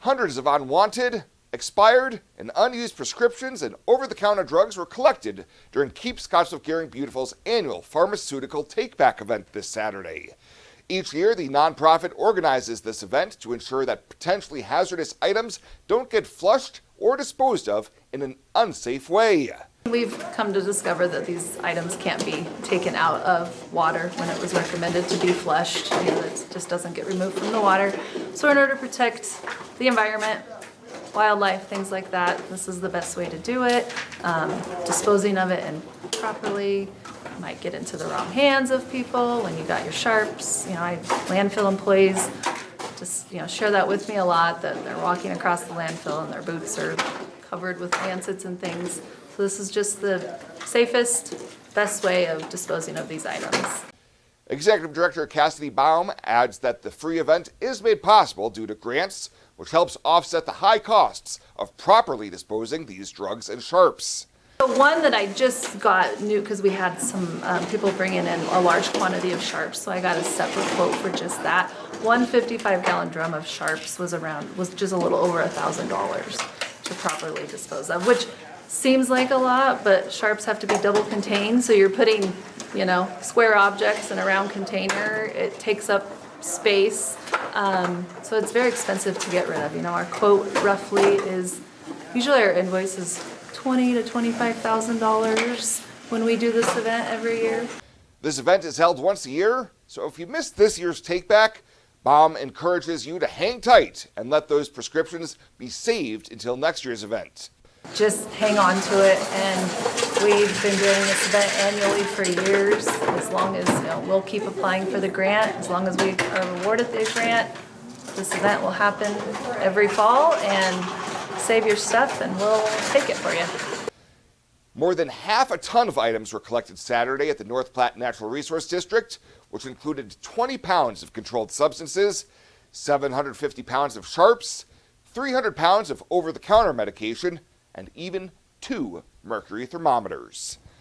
Hundreds of unwanted, expired, and unused prescriptions and over-the-counter drugs were collected during Keep Scottsbluff Gearing Beautiful's annual Pharmaceutical Takeback event this Saturday. Each year, the nonprofit organizes this event to ensure that potentially hazardous items don't get flushed or disposed of in an unsafe way. We've come to discover that these items can't be taken out of water when it was recommended to be flushed. It just doesn't get removed from the water. So in order to protect the environment, wildlife, things like that, this is the best way to do it. Disposing of it properly might get into the wrong hands of people when you got your sharps. Landfill employees just share that with me a lot, that they're walking across the landfill and their boots are covered with lancets and things. So this is just the safest, best way of disposing of these items. Executive Director Cassidy Baum adds that the free event is made possible due to grants, which helps offset the high costs of properly disposing these drugs and sharps. The one that I just got new, because we had some people bringing in a large quantity of sharps, so I got a separate quote for just that. One 55-gallon drum of sharps was just a little over $1,000 to properly dispose of, which seems like a lot, but sharps have to be double contained, so you're putting, square objects in a round container. It takes up space, so it's very expensive to get rid of. Our quote roughly is, usually our invoice is $20,000 to $25,000 when we do this event every year. This event is held once a year, so if you missed this year's Takeback, Baum encourages you to hang tight and let those prescriptions be saved until next year's event. Just hang on to it, and we've been doing this event annually for years. As long as we'll keep applying for the grant, as long as we are awarded the grant, this event will happen every fall, and save your stuff and we'll take it for you. More than half a ton of items were collected Saturday at the North Platte Natural Resource District, which included 20 pounds of controlled substances, 750 pounds of sharps, 300 pounds of over-the-counter medication, and even 2 mercury thermometers.